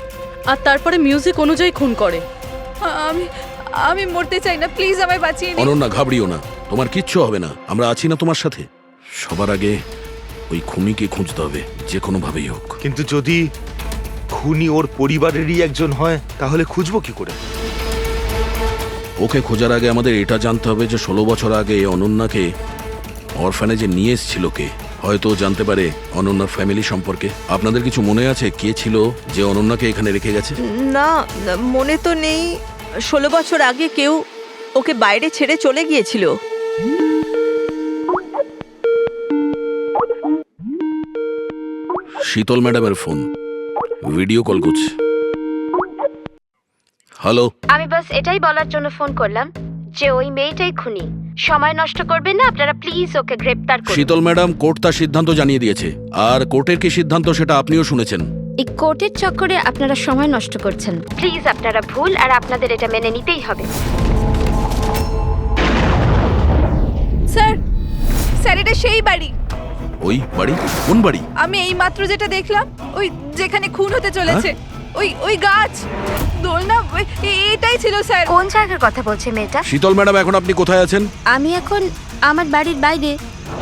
আর তারপরে মিউজিক অনুযায়ী খুন করে। আমি আমি মরতে চাই না, প্লিজ আমায় বাঁচিয়ে নিন। অনন্যা ঘাবড়িও না, তোমার কিচ্ছু হবে না, আমরা আছি না তোমার সাথে। সবার আগে ওই খুনিকে খুঁজতে হবে, যে কোনো ভাবেই হোক। কিন্তু যদি খুনি ওর পরিবারেরই একজন হয় তাহলে খুঁজবো কি করে? ওকে খোঁজার আগে আমাদের এটা জানতে হবে যে 16 বছর আগে অনন্যাকে অরফানেজে নিয়ে এসেছিল কে। হয়তো জানতে পারে অনন্যার ফ্যামিলি সম্পর্কে। আপনাদের কিছু মনে আছে কে ছিল যে অনন্যাকে এখানে রেখে গেছে? না, মনে তো নেই। 16 বছর আগে কেউ ওকে বাইরে ছেড়ে চলে গিয়েছিল। শীতল ম্যাডামের ফোন, ভিডিও কল করছে। হ্যালো, আমি বাস এটাই বলার জন্য ফোন করলাম যে ওই মেয়েটাই খুনি। সময় নষ্ট করবেন না আপনারা, প্লিজ ওকে গ্রেপ্তার করুন। শীতল ম্যাডাম, কোর্ট তার সিদ্ধান্ত জানিয়ে দিয়েছে, আর কোর্টের কি সিদ্ধান্ত সেটা আপনিও শুনেছেন। এই কোর্টের চক্করে আপনারা সময় নষ্ট করছেন। প্লিজ আপনারা ভুল, আর আপনাদের এটা মেনে নিতেই হবে। স্যার, স্যার এটা সেই বাড়ি। ওই বাড়ি? কোন বাড়ি? আমি এই মাত্র যেটা দেখলাম, ওই যেখানে খুন হতে চলেছে, ওই ওই গাছ দোলনা, এটাই ছিল স্যার। কোন জায়গার কথা বলছে মেয়েটা? শীতল ম্যাডাম, এখন আপনি কোথায় আছেন? আমি এখন আমার বাড়ির বাইরে।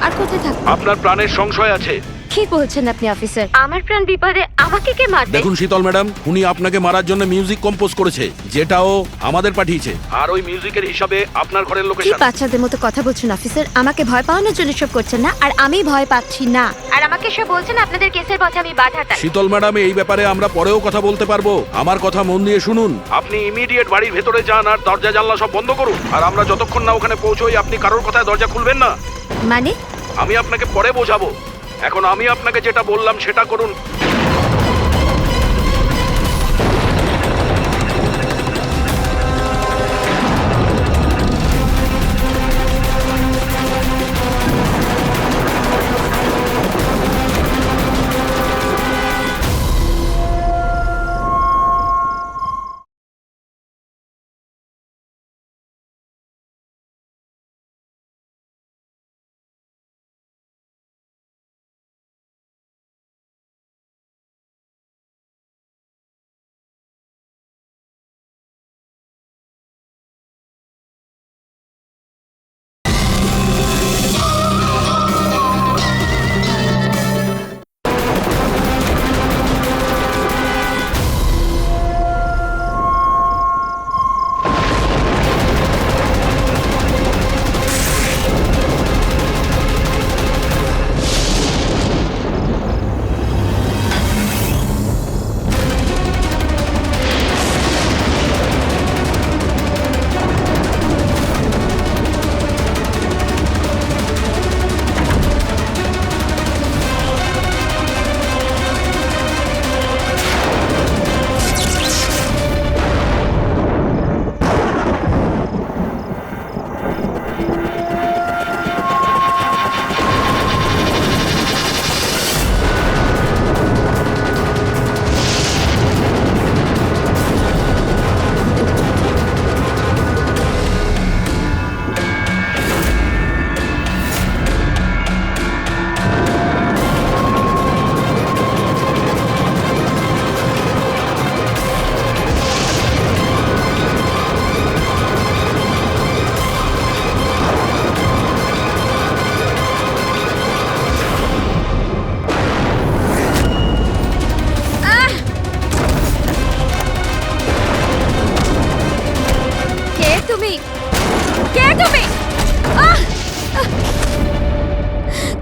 আর কোথায় থাকবো? আপনার প্রাণের সংশয় আছে। কি বলছেন আপনি অফিসার? আমার প্রাণ বিপদে আমাকে কে মারবে? দেখুন শীতল ম্যাডাম, উনি আপনাকে মারার জন্য মিউজিক কম্পোজ করেছে, যেটাও আমাদের পাঠিয়েছে, আর ওই মিউজিকের হিসাবে আপনার ঘরের কি লোকেশন। বাচ্চাদের মতো কথা বলছেন অফিসার? আমাকে ভয় পাওয়ানোর জন্য সব করছেন না, আর আমি ভয় পাচ্ছি না। আর আমাকে সব বলছেন আপনাদের কেসের পথে আমি বাধা চাই। শীতল ম্যাডাম, এই ব্যাপারে আমরা পরেও কথা বলতে পারবো। আমার কথা মন দিয়ে শুনুন। আপনি ইমিডিয়েট বাড়ির ভেতরে যান আর দরজা জানলা সব বন্ধ করুন। আর আমরা যতক্ষণ না ওখানে পৌঁছই, আপনি কারোর কথায় দরজা খুলবেন না। মানে? আমি আপনাকে পরে বোঝাবো, এখন আমি আপনাকে যেটা বললাম সেটা করুন।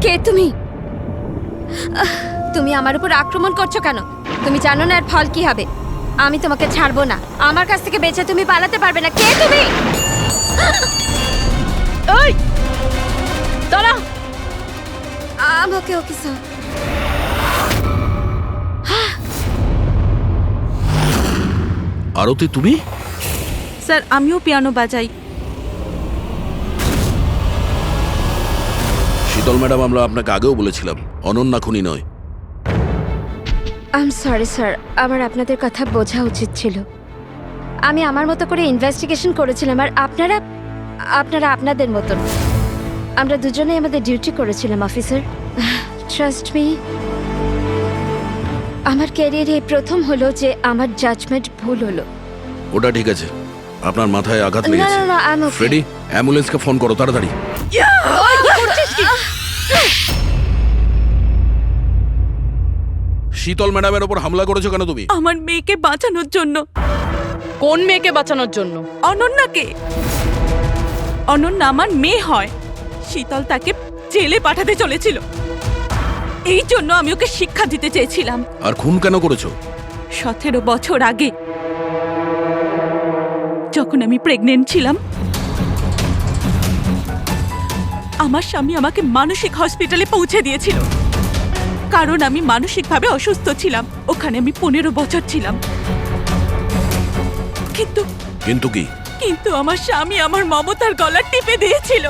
কে তুমি? তুমি আমার উপর আক্রমণ করছো কেন? তুমি জানো না এর ফল কি হবে। আমি তোমাকে ছাড়বো না। আমার কাছ থেকে বেঁচে তুমি পালাতে পারবে না। কে তুমি? ওই দাঁড়া। আমাকে অফিসার। আরতি, তুমি? স্যার, আমিও পিয়ানো বাজাই। শীতল ম্যাডাম, আমরা আপনাকে আগেও বলেছিলাম অনন্যা খুনি নয়। আই এম সরি স্যার, আমার আপনাদের কথা বোঝা উচিত ছিল। আমি আমার মতো করে ইনভেস্টিগেশন করেছিলাম, আর আপনারা আপনাদের মতন। আমরা দুজনেই আমাদের ডিউটি করেছিলাম অফিসার। ট্রাস্ট মি, আমার ক্যারিয়ারে প্রথম হলো যে আমার জাজমেন্ট ভুল হলো। ওটা ঠিক আছে, আপনার মাথায় আঘাত না লেগেছে না না আমি ফ্রেডি অ্যাম্বুলেন্সকে ফোন করো তাড়াতাড়ি। শীতল ম্যাডামের ওপর হামলা করেছো কেন তুমি? আমার মেয়েকে বাঁচানোর জন্য। কোন মেয়েকে বাঁচানোর জন্য? অনন্যাকে। অনন্যা আমার মেয়ে হয়। শীতল তাকে জেলে পাঠাতে চলেছিল, এই জন্য আমি ওকে শিক্ষা দিতে চেয়েছিলাম। আর খুন কেন করেছো? 17 বছর আগে যখন আমি প্রেগনেন্ট ছিলাম, আমার স্বামী আমাকে মানসিক হসপিটালে পৌঁছে দিয়েছিল, কারণ আমি মানসিকভাবে অসুস্থ ছিলাম। ওখানে আমি 15 বছর ছিলাম। কিন্তু কি? কিন্তু আমার স্বামী আমার মমতার গলা টিপে দিয়েছিল।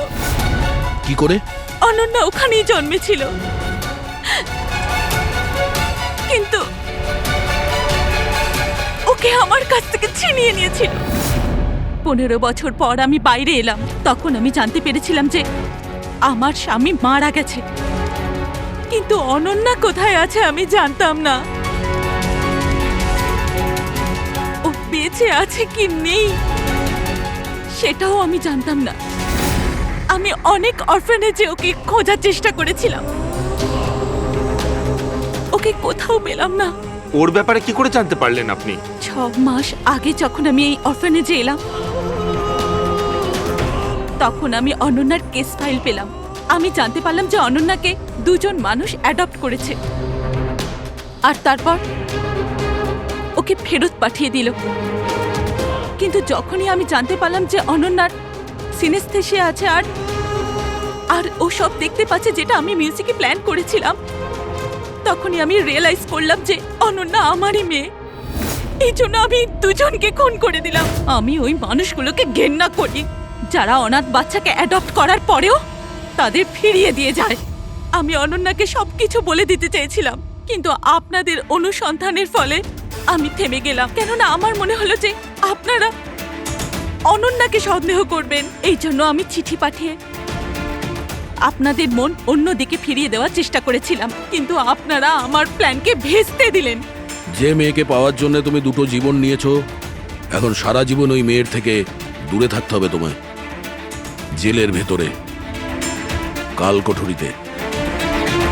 কি করে? অনন্যা ওখানেই জন্মেছিল, কিন্তু ওকে আমার কাছ থেকে ছিনিয়ে নিয়েছিল। 15 বছর পর আমি বাইরে এলাম, তখন আমি জানতে পেরেছিলাম যে আমার স্বামী মারা গেছে, কিন্তু অনন্যা কোথায় আছে আমি জানতাম না। ও বেঁচে আছে কি নেই সেটাও আমি জানতাম না। আমি অনেক অরফানেজে ওকে খোঁজার চেষ্টা করেছিলাম, ওকে কোথাও পেলাম না। ওর ব্যাপারে কি করে জানতে পারলেন আপনি? 6 মাস আগে যখন আমি এই অরফানেজে এলাম, তখন আমি অনন্যার কেস ফাইল পেলাম। আমি জানতে পারলাম যে অনন্যাকে 2 জন মানুষ অ্যাডপ্ট করেছে, আর তারপর ওকে ফেরত পাঠিয়ে দিল। কিন্তু যখনই আমি জানতে পারলাম যে অনন্যার সিনেস্থেশিয়া আছে আর ও সব দেখতে পাচ্ছে যেটা আমি মিউজিকে প্ল্যান করেছিলাম, তখনই আমি রিয়েলাইজ করলাম যে অনন্যা আমারই মেয়ে। এই জন্য আমি 2 জনকে খুন করে দিলাম। আমি ওই মানুষগুলোকে ঘেন্না করি যারা অনাথ বাচ্চাকে অ্যাডপ্ট করার পরেও তাদের ফিরিয়ে দিয়ে যায়। আমি অনন্যাকে সবকিছু বলে দিতে চেয়েছিলাম, কিন্তু আপনাদের অনুসন্ধানের ফলে আমি থেমে গেলাম, কেননা আমার মনে হলো যে আপনারা অনন্যাকে সন্দেহ করবেন। এই জন্য আমি চিঠি পাঠিয়ে আপনাদের মন অন্যদিকে ফিরিয়ে দেওয়ার চেষ্টা করেছিলাম, কিন্তু আপনারা আমার প্ল্যানকে ভেস্তে দিলেন। যে মেয়েকে পাওয়ার জন্য তুমি 2টো জীবন নিয়েছো, এখন সারা জীবন ওই মেয়ের থেকে দূরে থাকতে হবে তোমায়, জেলের ভেতরে, কাল কোঠরিতে।